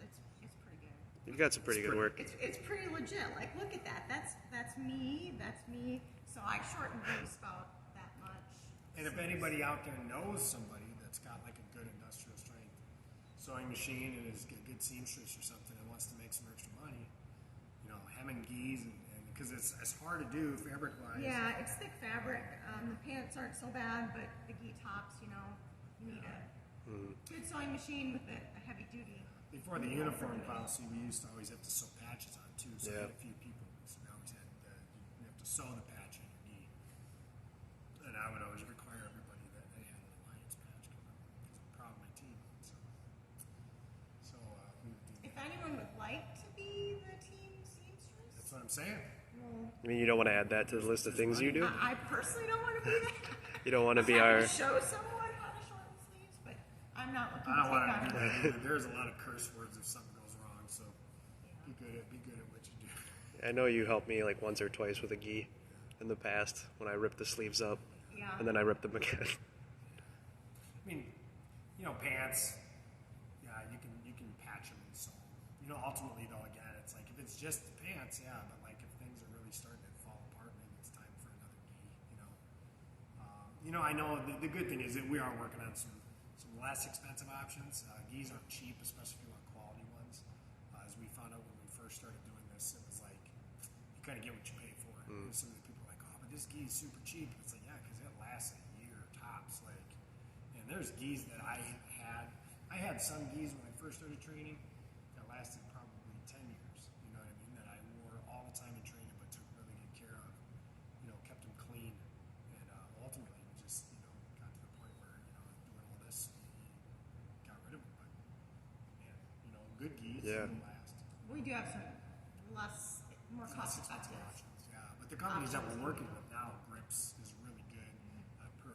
it's pretty good. You've got some pretty good work. It's pretty legit. Like, look at that. That's me. So I shortened these about that much. And if anybody out there knows somebody that's got like a good industrial strength sewing machine and is a good seamstress or something and wants to make some extra money, hemming gis and because it's hard to do fabric wise. Yeah, it's thick fabric. The pants aren't so bad, but the gi tops, you need a good sewing machine with a heavy duty. Before the uniform policy, we used to always have to sew patches on too. So I had a few people. So we always had you have to sew the patch on your knee, and I would always require everybody that they had an alliance patch because I'm proud of my team. So we would do If that. anyone would like to be the team seamstress, That's what I'm saying. I mean, you don't want to add that to the list of things you do? I personally don't want to be that. You don't want to be I'm our... happy to show someone how to shorten sleeves, but I'm not looking I don't want to to do take on. that either. There's a lot of curse words if something goes wrong. So be good at what you do. I know you helped me like once or twice with a gi in the past when I ripped the sleeves up, Yeah. and then I ripped them again. I mean, pants. Yeah, you can patch them and sew them. Ultimately though, again, it's like if it's just the pants, yeah. But like if things are really starting to fall apart, maybe it's time for another gi. I know the good thing is that we are working on some less expensive options. Gis aren't cheap, especially if you want quality ones. As we found out when we first started doing this, it was like you kind of get what you pay for. Some of the people are like, "Oh, but this gi is super cheap." It's like, yeah, because it lasts a year tops. Like, and there's gis that I had some gis when I first started training that lasted probably 10 years. You know what I mean? That I wore all the time in training, but took really good care of. Kept them clean, and ultimately we just got to the point where doing all this, we got rid of them. But man, good gis Yeah. will last. We do have some more Less cost expensive effective. options, yeah. But the companies that we're working with now, Grips is really good.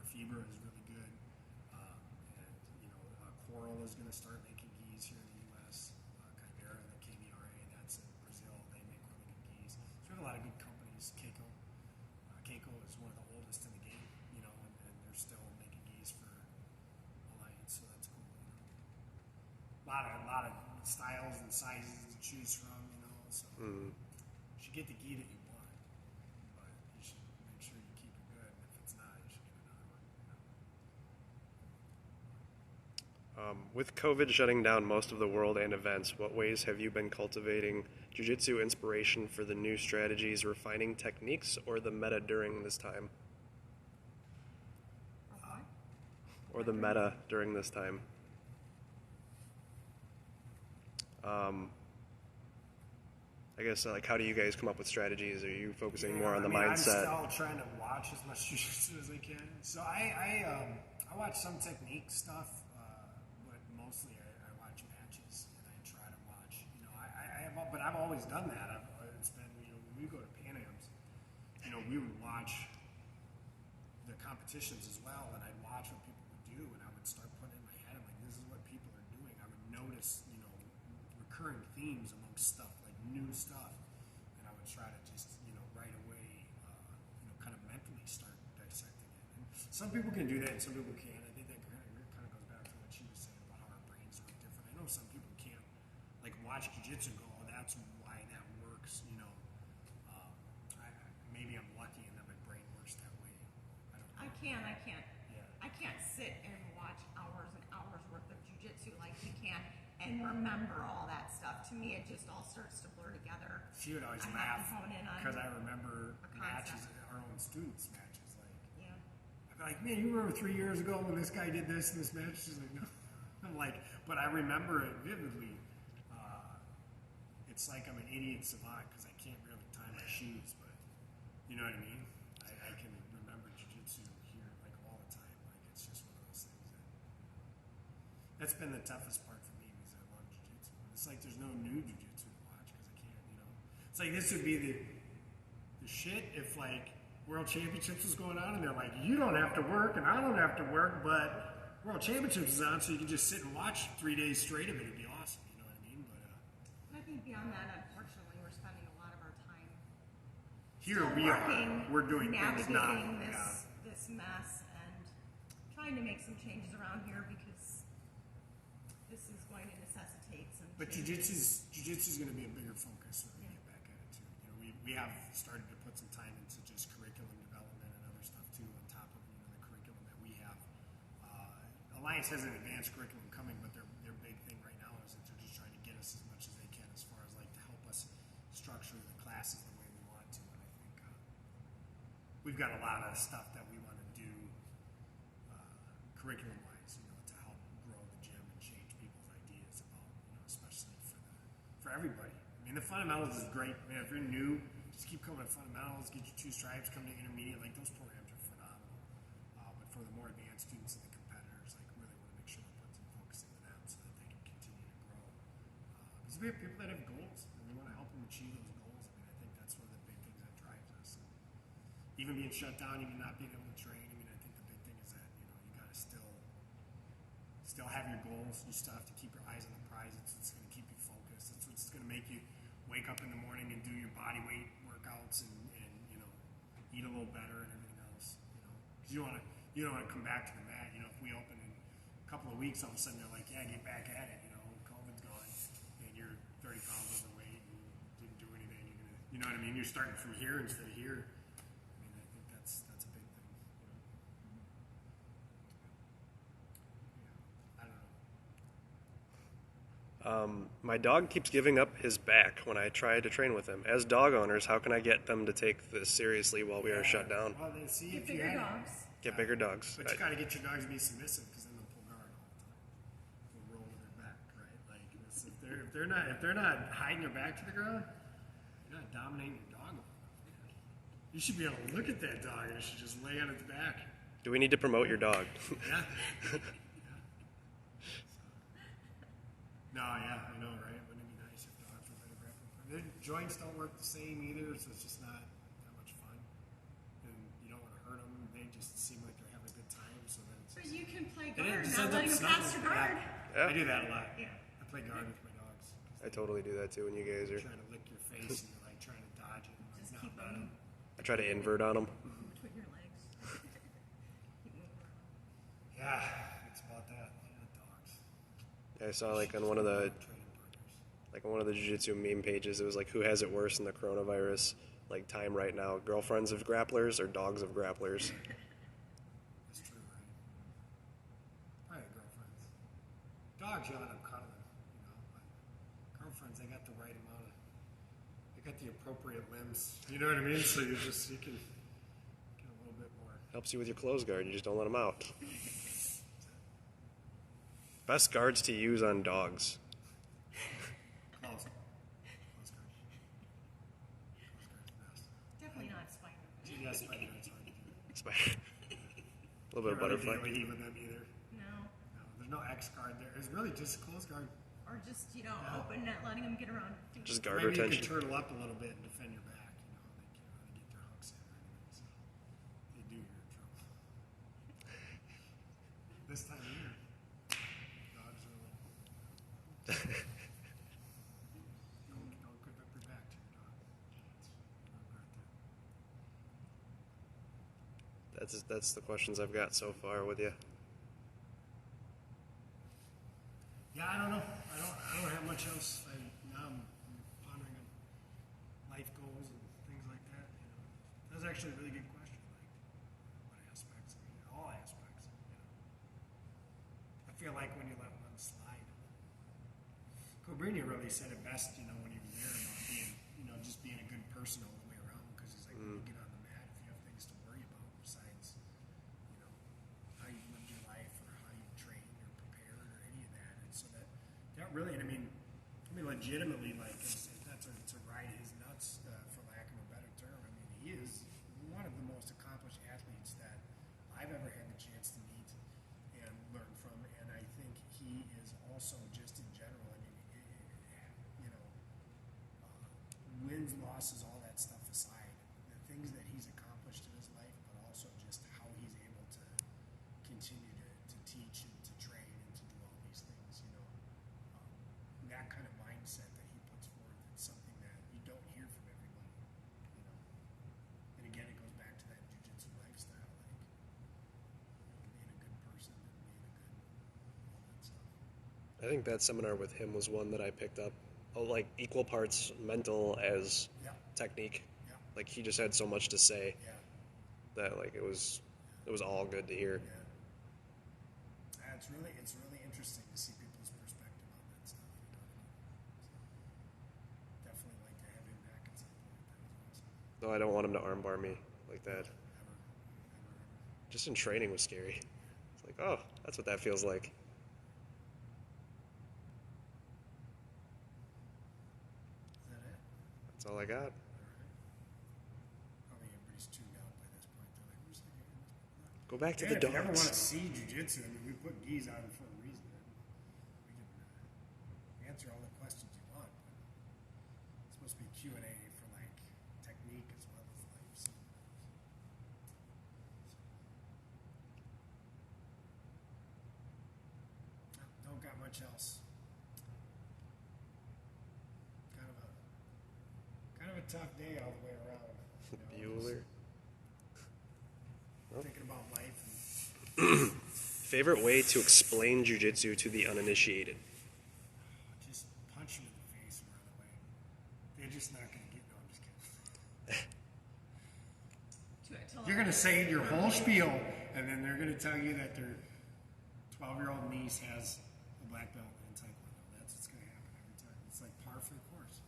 Fibra is really good. Coral is going to start making gis here in the U.S. Kibera, the KBRA, that's in Brazil. They make really good gis. So we have a lot of good companies. Keiko is one of the oldest in the game, and they're still making gis for Alliance, so that's cool. A lot of styles and sizes to choose from, so you should get the gi that you want, but you should make sure you keep it good. And if it's not, you should get another one. With COVID shutting down most of the world and events, what ways have you been cultivating jiu-jitsu inspiration for the new strategies, refining techniques, or the meta during this time? Or the meta during this time? I guess, how do you guys come up with strategies? Are you focusing more on the mindset? I'm still trying to watch as much jiu-jitsu as I can. So I watch some technique stuff, but mostly I watch matches and I try to watch. But I've always done that. It's been when we go to Pan Ams, we would watch the competitions as well, and I'd watch what people would do, and I would start putting in my head, I'm like, this is what people are doing. I would notice, recurring themes amongst stuff, like new stuff, and I would try to just, right away, kind of mentally start dissecting it. And some people can do that, and some people can't. I think that kind of goes back to what she was saying about how our brains work different. I know some people can't, watch jiu-jitsu and go, oh, that's why that works, maybe I'm lucky and that my brain works that way. I don't know. I can't sit and watch hours and hours worth of jujitsu like you can, can remember all that stuff. To me, it just all starts to blur together. She would always I laugh have to hone in on because I remember a matches, concept. our own students' matches. Like, Yeah. I'd be like, man, you remember 3 years ago when this guy did this in this match? She's like, no. I'm like, but I remember it vividly. It's like I'm an idiot savant because I can't really tie my shoes, but you know what I mean? I can remember jiu-jitsu here like all the time. Like it's just one of those things that's been the toughest part for me because I love jiu-jitsu. It's like there's no new jiu-jitsu to watch because I can't, you know. It's like this would be the shit if like World Championships was going on and they're like, you don't have to work and I don't have to work, but World Championships is on so you can just sit and watch 3 days straight of it. It'd be awesome, you know what I mean? But I think beyond that, unfortunately, we're spending a lot of our time here still we working, are. We're doing things now. navigating Yeah. this mess and trying to make some changes around here because this is going to necessitate some. But changes. jiu-jitsu is going to be a bigger focus when we get back at it too. You know, we have started to put some time into just curriculum development and other stuff too on top of the curriculum that we have. Alliance has an advanced curriculum coming, but their big thing right now is that they're just trying to get us as much as they can as far as like to help us structure the classes the way we want to. And I think we've got a lot of stuff that we want to do curriculum-wise, you know, to help grow the gym and change people's ideas about, you know, especially for everybody. I mean, the fundamentals is great. I mean, if you're new, just keep coming to fundamentals, get your 2 stripes, come to intermediate. Like those programs are phenomenal. But for the more advanced students and the competitors, like really want to make sure we put some focus into them so that they can continue to grow. Because we have people that have goals and we want to help them achieve those goals. I mean, I think that's one of the big things that drives us. And even being shut down, even not being able to train. I mean, I think the big thing is that you got to still have your goals. You still have to keep your eyes on the prize. It's what's going to keep you focused. It's what's going to make you wake up in the morning and do your body weight workouts and you know eat a little better and everything else. You know, because you don't want to come back to the mat. You know, if we open in a couple of weeks, all of a sudden they're like, yeah, get back at it. You know, COVID's gone and you're 30 pounds overweight and didn't do anything. You know what I mean? You're starting from here instead of here. I mean, I think that's a big thing. You know? Yeah, I don't know. My dog keeps giving up his back when I try to train with him. As dog owners, how can I get them to take this seriously while we are shut down? Well, then see Get if you bigger had dogs. Get bigger dogs. But you got to get your dogs to be submissive because then they'll pull guard all the time. They'll roll with their back, right? Like if they're not hiding their back to the ground, you're not dominating your dog. You should be able to look at that dog and it should just lay on its back. Do we need to promote your dog? Yeah. No, yeah, I know, right? Wouldn't it be nice if dogs were better grappling partners? Their joints don't work the same either, so it's just not that much fun. And you don't want to hurt them. They just seem like they're having a good time, so then it's But you can play And it guard, just not ends up letting them pass your snuggling. guard. Yeah. I do that a lot. Yeah. I play guard with my dogs. I totally do that too when you guys are. Trying to lick your face and you're like trying to dodge it. And Just like, keep no, them I try to invert on them. between your legs. Keep moving around. Yeah, it's about that. Yeah, dogs. I saw like on one of the Training partners. like on one of the jiu-jitsu meme pages, it was like, who has it worse in the coronavirus like time right now? Girlfriends of grapplers or dogs of grapplers? That's true, right? Probably girlfriends. Dogs, you end up cuddling, you know. But girlfriends, they got the right amount of, they got the appropriate limbs. You know what I mean? So you can get a little bit more. Helps you with your clothes guard. You just don't let them out. Best guards to use on dogs. Close. Close guard. Close guard's the best. Definitely not spider. Yes, but it's hard to do. A little bit of Can't really butterfly. daily heat with them either. No. No, there's no X guard there. It's really just close guard. Or just, open, not letting them get around. Just guard Maybe retention. you can turtle up a little bit and defend your back. You know, they can't really get their hooks in or anything, so they do, you're in trouble. This time of year, dogs are like, don't give up your back to your dog. It's not worth it. That's the questions I've got so far with you. Yeah, I don't know. I don't have much else. Now I'm pondering on life goals and things like that. You know, that's actually a really good question. Like, what aspects? I mean, all aspects. You know, I feel like when you let one slide, Greeny really said it best, you know, when he was there about being, you know, just being a good person all the way around. Because he's like, when you get on the mat, if you have things to worry about besides, you know, how you lived your life or how you trained or prepared or any of that, and so that really, and I mean, legitimately, like, it's to ride his nuts, for lack of a better term. I mean, he is one of the most accomplished athletes that I've ever had the chance to meet and learn from, and I think he is also just in general. I mean, you know, wins, losses, all that stuff aside, the things that he's accomplished in his life, but also just how he's able to continue to teach and to train and to do all these things. You know, that kind of mindset that he puts forth, it's something that you don't hear from everybody. You know, and again, it goes back to that jiu-jitsu lifestyle, like, you know, being a good person and being a good all that stuff. I think that seminar with him was one that I picked up, like equal parts mental as Yeah. technique. Yeah. Like he just had so much to say Yeah. that like it was all good to hear. Yeah. It's really interesting to see people's perspective on that stuff. You know what I mean? So, definitely like to have him back at some point. That was awesome. Though I don't want him to armbar me like that. Ever. Just in training was scary. It's like, oh, that's what that feels like. Is that it? That's all I got. All right. Probably everybody's tuned out by this point. They're like, where's the game? Go back to Hey, the if you ever want to dogs. see jiu-jitsu, I mean, we put gis on for a reason. We can answer all the questions you want, but it's supposed to be Q&A for like technique as well as life. So. Don't got much else. Kind of a tough day all the way around. You know, Bueller. just thinking about life and Favorite way to explain jujitsu to the uninitiated? just punch them in the face and run away. They're just not going to get. No, I'm just kidding. You're going to say your whole spiel, and then they're going to tell you that their 12-year-old niece has a black belt in Taekwondo. That's what's going to happen every time. It's like par for the course.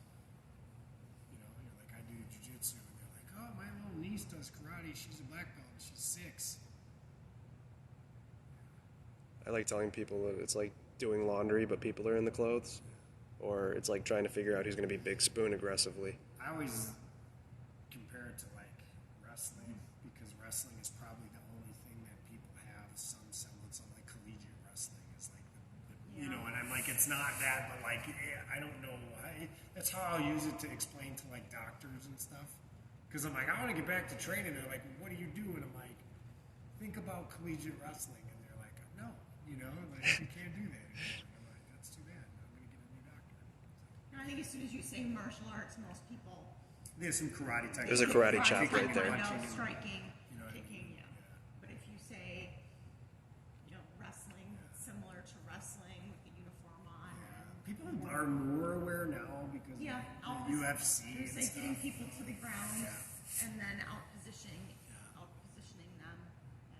You know, you're like, I do jiu-jitsu, and they're like, oh, my little niece does karate. She's a black belt, and she's 6. I like telling people that it's like doing laundry, but people are in the clothes. Or it's like trying to figure out who's going to be Big Spoon aggressively. I always compare it to like wrestling because wrestling is probably the only thing that people have some semblance of, like collegiate wrestling is like the you know, and I'm like, it's not that, but like I don't know why. That's how I'll use it to explain to like doctors and stuff. Because I'm like, I want to get back to training. They're like, what do you do? And I'm like, think about collegiate wrestling, and they're like, no, you know, like you can't do that anymore. And I'm like, that's too bad. I'm gonna get a new doctor. No, I think as soon as you say martial arts, most people. There's some karate type. There's a karate chop right there. Taekwondo, striking, You know what I kicking, mean? yeah. But if you say, you know, wrestling, similar to wrestling with the uniform on. and People are more aware now because Yeah, of the UFC You and say getting stuff. people to the ground Yeah. and then out positioning them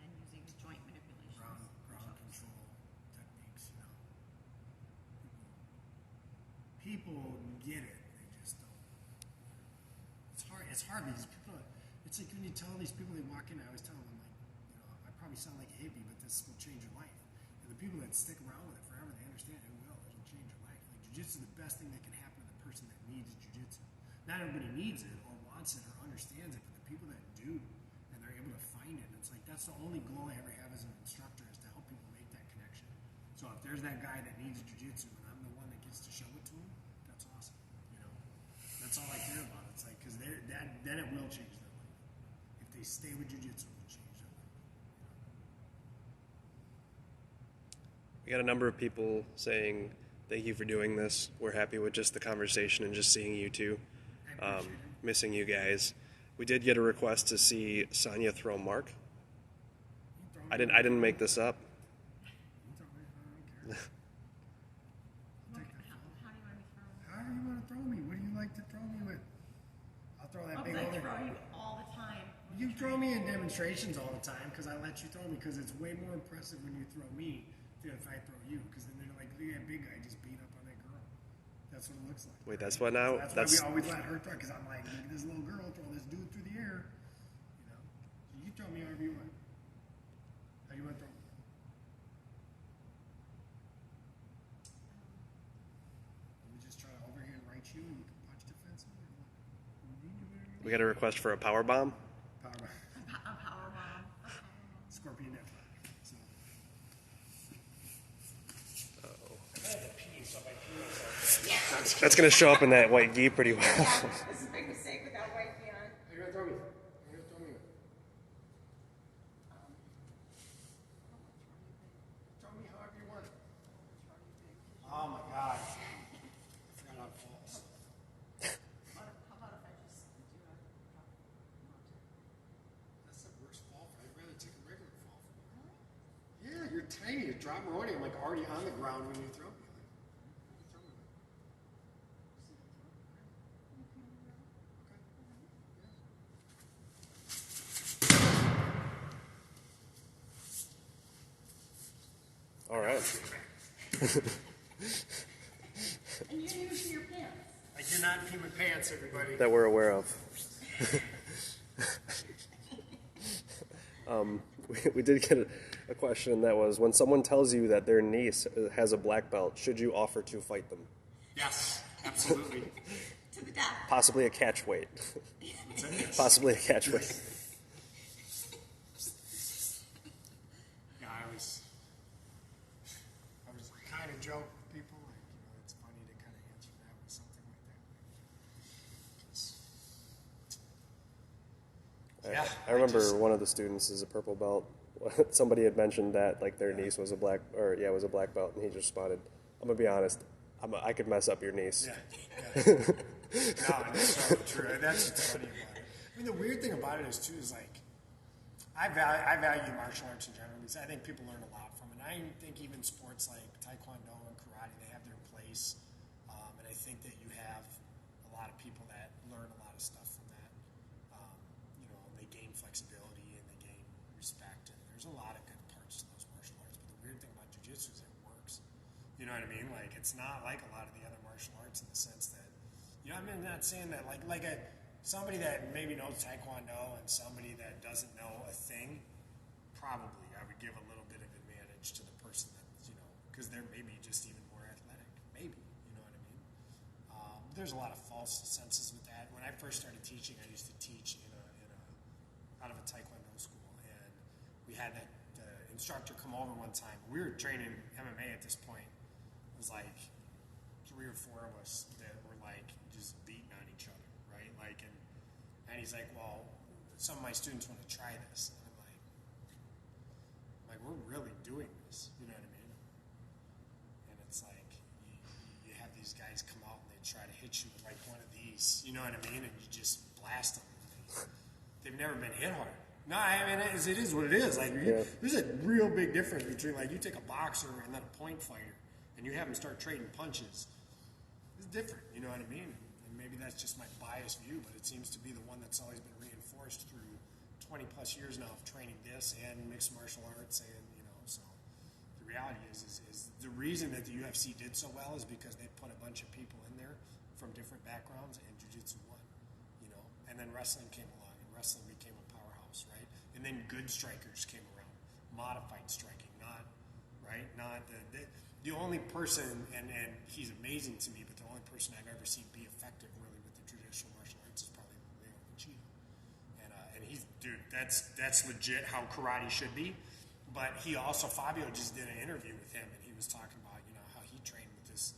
and using joint manipulations. Ground control techniques, you know. People get it, they just don't. It's hard because people. It's like when you tell these people they walk in, I always tell them, I'm like, you know, I probably sound like a hippie, but this will change your life. And the people that stick around with it forever, they understand it will. It'll change your life. Like jiu-jitsu is the best thing that can happen to the person that needs jiu-jitsu. Not everybody needs it or wants it or understands it, but the people that do and they're able to find it, it's like that's the only goal I ever have as an instructor is to help people make that connection. So if there's that guy that needs jiu-jitsu and I'm the one that gets to show it to him, that's awesome. You know, that's all I care about. It's like because then it will change their life. If they stay with jiu-jitsu, it will change their life. We got a number of people saying, thank you for doing this. We're happy with just the conversation and just seeing you two. I appreciate it. Missing you guys. We did get a request to see Sonya throw Mark. You throw I me- didn't make this up. You throw me, I don't care. How do you want to be thrown? How do you want to throw me? What do you like to throw me with? I'll throw that Oh, big 'cause I older. throw you all the time. You throw me in demonstrations all the time because I let you throw me because it's way more impressive when you throw me than if I throw you because then they're like, look at that big guy just beat up on that girl. That's what it looks like. Wait, that's what now? So that's why we always let her throw, because I'm like, look at this little girl throw this dude through the air. You know, you tell me however you want. How you want to throw? Let me just try to overhand right you, and you can punch defensively. We got a request for a power bomb. Power bomb. A power bomb. Scorpion net. So. That's gonna show up in that white gi pretty well. This is a big mistake with that white gi on. How you want to throw me? How you want to throw me? Throw me however you want. Oh my God. I forgot how it falls. How about if I just do a That's the worst fall. I'd rather take a regular fall. Yeah, you're tiny. You drop me already. I'm like already on the ground when you throw me. All right. And you didn't even see your pants. I did not pee my pants, everybody. That we're aware of. We did get a question that was, when someone tells you that their niece has a black belt, should you offer to fight them? Yes, absolutely. To the death. Possibly a catch weight. Possibly a catch weight. Yeah, I was kind of joke with people, like, you know, it's funny to kind of answer that with something like that. I remember one of the students is a purple belt. Somebody had mentioned that like their niece was a black belt, and he just responded, "I'm gonna be honest, I could mess up your niece." Yeah. No, that's so true. That's what's funny about it. I mean, the weird thing about it is too is like I value martial arts in general because I think people learn a lot from it. I think even sports like Taekwondo and karate, they have their place, and I think that you have a lot of people that learn a lot of stuff from that. You know, they gain flexibility and they gain respect, and there's a lot of good parts to those martial arts. But the weird thing about jiu-jitsu is it works. You know what I mean? Like, it's not like a lot of the other martial arts in the sense that, you know, I'm not saying that like somebody that maybe knows Taekwondo and somebody that doesn't know a thing, probably I would give a little bit of advantage to the person that, you know, because they're maybe just even more athletic. Maybe, you know what I mean? There's a lot of false senses with that. When I first started teaching, I used to teach out of a Taekwondo school, and we had that instructor come over one time. We were training MMA at this point. It was like 3 or 4 of us that were like just beating on each other, right? Like, and he's like, well, some of my students want to try this. And I'm like, we're really doing this, you know what I mean? And it's like, you have these guys come out and they try to hit you with like one of these, you know what I mean? And you just blast them. They've never been hit hard. No, I mean, it is what it is. Like, there's a real big difference between, like, you take a boxer and then a point fighter, and you have them start trading punches. It's different, you know what I mean? And maybe that's just my biased view, but it seems to be the one that's always been reinforced through 20 plus years now of training this and mixed martial arts, and you know. So the reality is the reason that the UFC did so well is because they put a bunch of people in there from different backgrounds, and jiu-jitsu won, you know. And then wrestling came along, and wrestling became a powerhouse, right? And then good strikers came around, modified striking, not the only person, and he's amazing to me, but the only person I've ever seen be effective really with the traditional martial arts is probably Leo Machida. And he's, dude, that's legit how karate should be. But he also, Fabio just did an interview with him, and he was talking about, you know, how he trained with this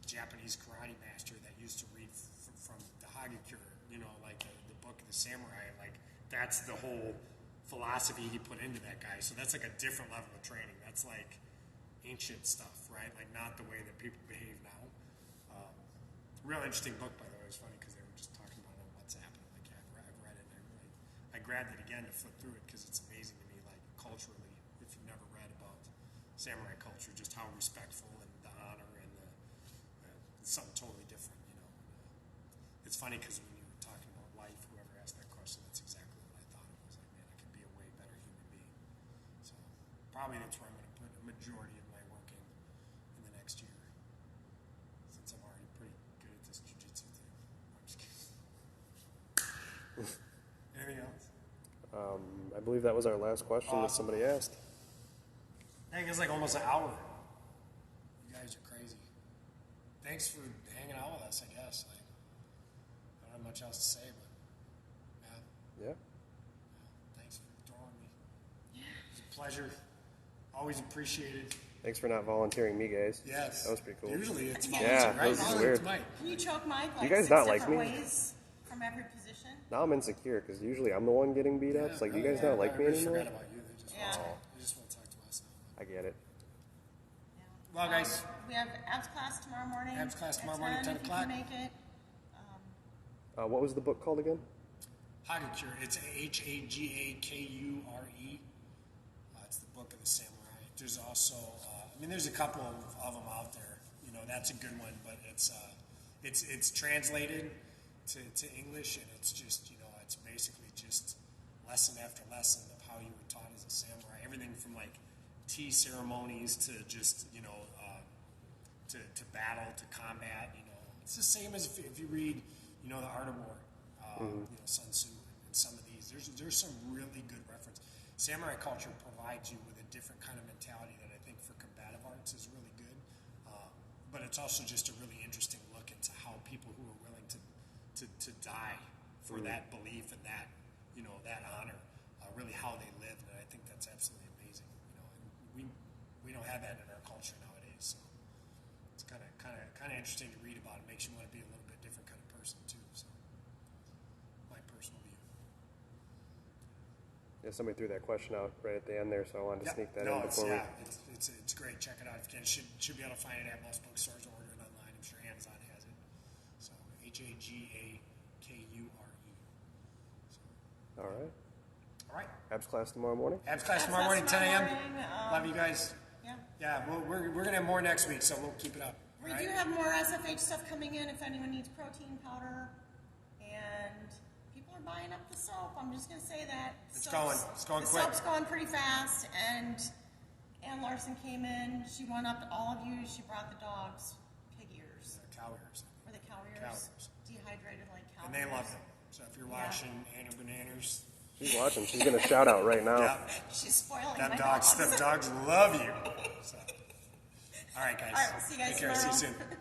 Japanese karate master that used to read from the Hagakure, you know, like the book of the samurai. Like, that's the whole philosophy he put into that guy. So that's like a different level of training. That's like ancient stuff, right? Like, not the way that people behave now. Real interesting book, by the way. It was funny because they were just talking about it on WhatsApp, and I'm like, yeah, I've read it. And I grabbed it again to flip through it because it's amazing to me, like, culturally, if you've never read about samurai culture, just how respectful and the honor and it's something totally different, you know. It's funny because when you were talking about life, whoever asked that question, that's exactly what I thought it was. Like, man, I could be a way better human being. So probably that's where I'm going to put a majority of my work in the next year, since I'm already pretty Anything else? I believe that was our last question that somebody asked. I think it's like almost an hour. You guys are crazy. Thanks for hanging out with us, I guess. Like, I don't have much else to say, but Yeah. thanks for throwing me. It's a pleasure. Always appreciated. Thanks for not volunteering me, guys. Yes. That was pretty cool. Usually it's Yeah, that was Usually weird. it's Mike. Can you choke Mike like You guys six not like different me? ways from every position? Now I'm insecure because usually I'm the one getting beat up. It's like, you guys not like me I anymore? forgot about you. Yeah. They just want to talk to us now. I get it. Yeah. Well, guys. We have abs class tomorrow morning. Abs class at tomorrow morning, 10 if you o'clock. can make it. What was the book called again? Hagakure. It's Hagakure. It's the Book of the Samurai. There's also, there's a couple of them out there. You know, that's a good one, but it's translated to English, and it's just, it's basically just lesson after lesson of how you were taught as a samurai. Everything from like tea ceremonies to just, to battle, to combat. It's the same as if you read, The Art of War, Sun Tzu, and some of these. There's some really good reference. Samurai culture provides you with a different kind of mentality that I think for combative arts is really good. But it's also just a really interesting look into how people who are willing to die for that belief and that, that honor, really how they live. And I think that's absolutely amazing. And we don't have that in our culture nowadays. So it's kind of interesting to read about. It makes you want to be a little bit different kind of person too. So my personal view. Yeah, somebody threw that question out right at the end there, so I wanted to sneak that in before it's great. Check it out if you can. Should be able to find it at most bookstores or order it online. I'm sure Amazon has it. So Hagakure. So, All right. all right. Abs class tomorrow morning? Abs class tomorrow morning, 10 a.m. Love you guys. Yeah, we're going to have more next week, so we'll keep it up. We do have more SFH stuff coming in if anyone needs protein powder. And people are buying up the soap. I'm just going to say that. It's going the quick. Soap's going pretty fast. And Ann Larson came in. She went up to all of you. She brought the dogs pig ears. Cow ears. Or the cow ears. Cow ears. Dehydrated like cow And ears. they love them. So if you're watching Anna Bananas, She's watching. She's going to shout out right now. yeah, She's spoiling them my dogs love you. So. All right, guys. All right, we'll see you guys Take care. See you tomorrow. soon.